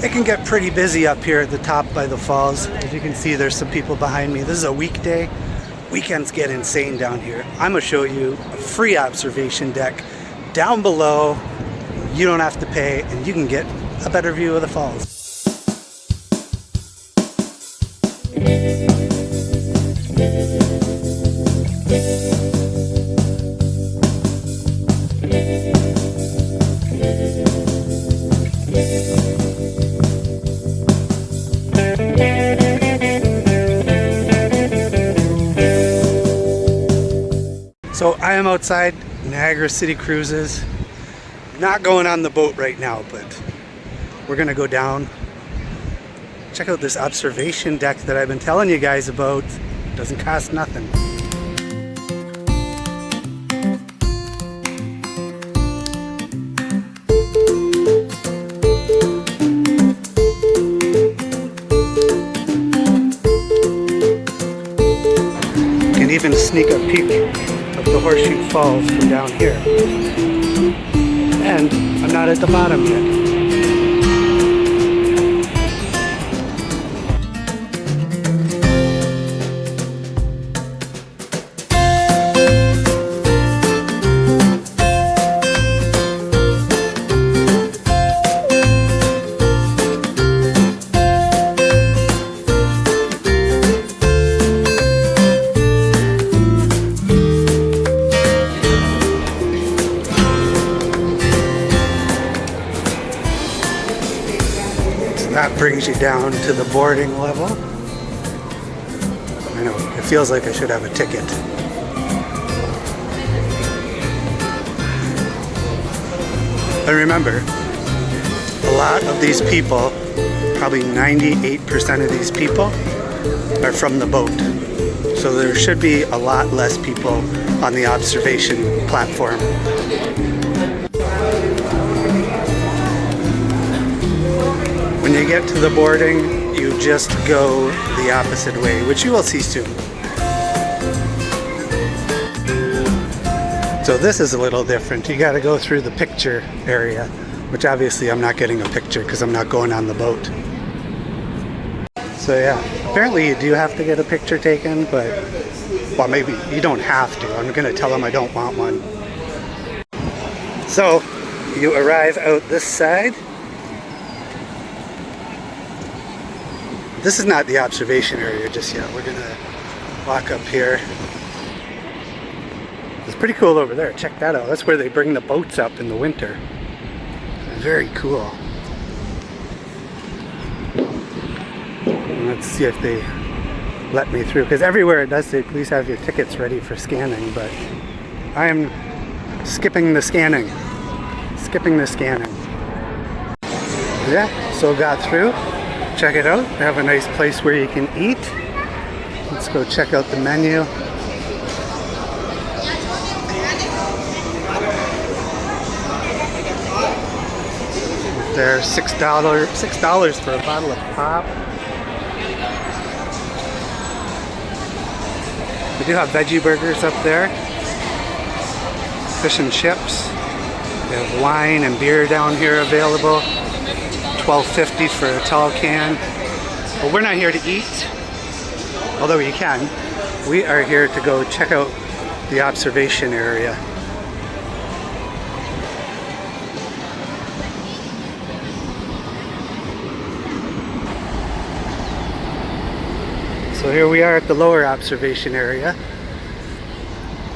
It can get pretty busy up here at the top by the falls. As you can see, there's some people behind me. This is a weekday. Weekends get insane down here. I'm gonna show you a free observation deck down below. You don't have to pay, and you can get a better view of the falls. So I am outside Niagara City Cruises. Not going on the boat right now, but we're gonna go down. Check out this observation deck that I've been telling you guys about. Doesn't cost nothing. You can even sneak a peek of the Horseshoe Falls from down here. And I'm not at the bottom yet. That brings you down to the boarding level. I know, it feels like I should have a ticket. And remember, a lot of these people, probably 98% of these people, are from the boat. So there should be a lot less people on the observation platform. When you get to the boarding, you just go the opposite way, which you will see soon. So this is a little different. You got to go through the picture area, which obviously I'm not getting a picture because I'm not going on the boat. So yeah, apparently you do have to get a picture taken, but, well, maybe you don't have to. I'm going to tell them I don't want one. So you arrive out this side. This is not the observation area just yet. We're gonna walk up here. It's pretty cool over there. Check that out. That's where they bring the boats up in the winter. Very cool. Let's see if they let me through, because everywhere it does say please have your tickets ready for scanning, but I am skipping the scanning. Skipping the scanning. Yeah, so got through. Check it out. They have a nice place where you can eat. Let's go check out the menu. They're $6 for a bottle of pop. We do have veggie burgers up there. Fish and chips. We have wine and beer down here available. $12.50 for a tall can. But we're not here to eat, although you can. We are here to go check out the observation area. So here we are at the lower observation area.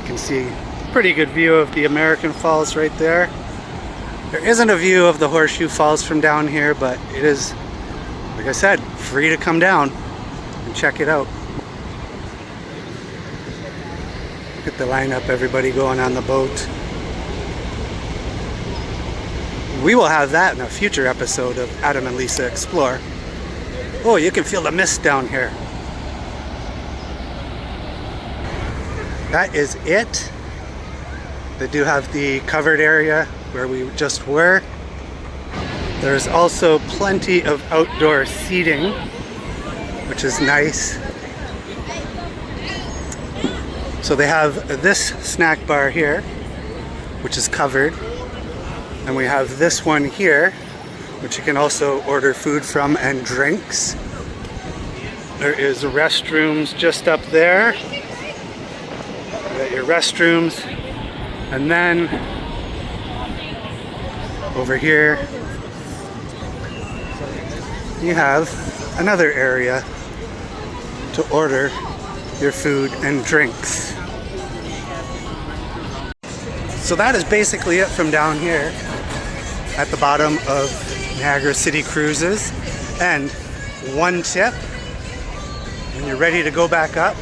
You can see a pretty good view of the American Falls right there. There isn't a view of the Horseshoe Falls from down here, but it is, like I said, free to come down and check it out. Look at the lineup, everybody going on the boat. We will have that in a future episode of Adam and Lisa Explore. Oh, you can feel the mist down here. That is it. They do have the covered area where we just were. There's also plenty of outdoor seating, which is nice. So they have this snack bar here, which is covered. And we have this one here, which you can also order food from and drinks. There is restrooms just up there. You got your restrooms, and then over here you have another area to order your food and drinks. So that is basically it from down here at the bottom of Niagara City Cruises. And one tip, when you're ready to go back up,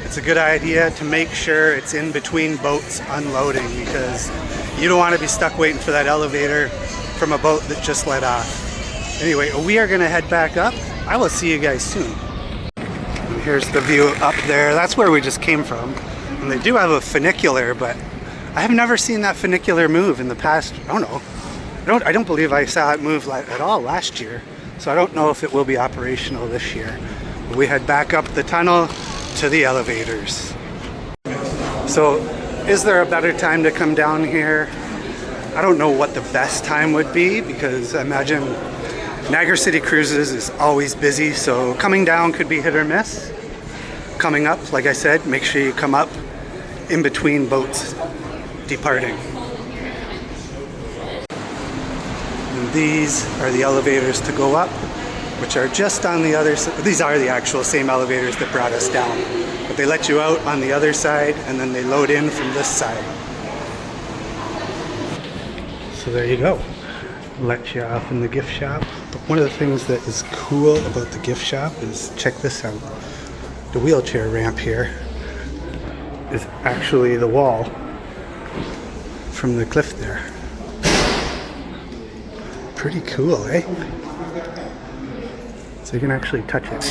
it's a good idea to make sure it's in between boats unloading, because you don't want to be stuck waiting for that elevator from a boat that just let off. Anyway, we are going to head back up. I will see you guys soon. And here's the view up there. That's where we just came from. And they do have a funicular, but I have never seen that funicular move in the past. I don't know. I don't believe I saw it move at all last year. So I don't know if it will be operational this year. But we head back up the tunnel to the elevators. So is there a better time to come down here? I don't know what the best time would be, because I imagine Niagara City Cruises is always busy, so coming down could be hit or miss. Coming up, like I said, make sure you come up in between boats departing. And these are the elevators to go up, which are just on the other side. These are the actual same elevators that brought us down, but they let you out on the other side and then they load in from this side. So there you go. Let you off in the gift shop. But one of the things that is cool about the gift shop is, check this out. The wheelchair ramp here is actually the wall from the cliff there. Pretty cool, eh? So you can actually touch it.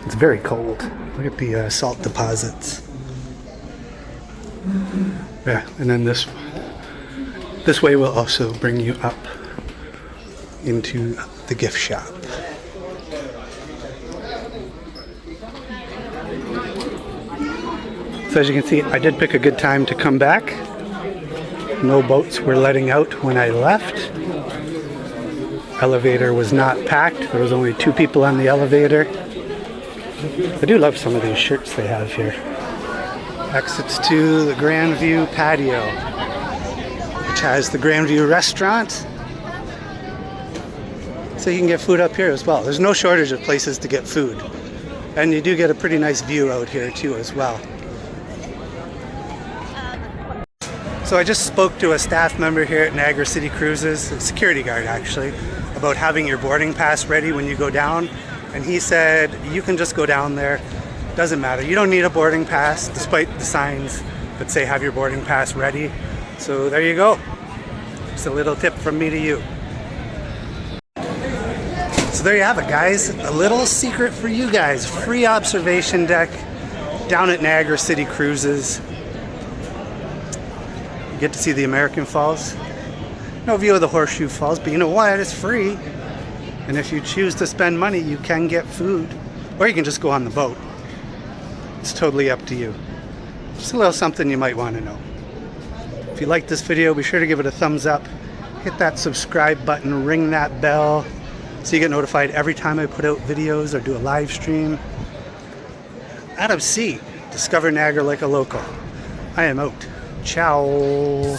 It's very cold. Look at the salt deposits. Yeah, and then this way will also bring you up into the gift shop. So as you can see, I did pick a good time to come back. No boats were letting out when I left. Elevator was not packed. There was only 2 people on the elevator. I do love some of these shirts they have here. Exits to the Grand View patio, which has the Grand View restaurant. So you can get food up here as well. There's no shortage of places to get food. And you do get a pretty nice view out here too as well. So I just spoke to a staff member here at Niagara City Cruises, a security guard actually, about having your boarding pass ready when you go down. And he said, you can just go down there. Doesn't matter. You don't need a boarding pass, despite the signs that say have your boarding pass ready. So there you go. Just a little tip from me to you. So there you have it, guys. A little secret for you guys. Free observation deck down at Niagara City Cruises. You get to see the American Falls. No view of the Horseshoe Falls, but you know what? It's free. And if you choose to spend money, you can get food. Or you can just go on the boat. It's totally up to you. Just a little something you might want to know. If you like this video, be sure to give it a thumbs up. Hit that subscribe button, ring that bell, so you get notified every time I put out videos or do a live stream. Adam C. Discover Niagara like a local. I am out. Ciao.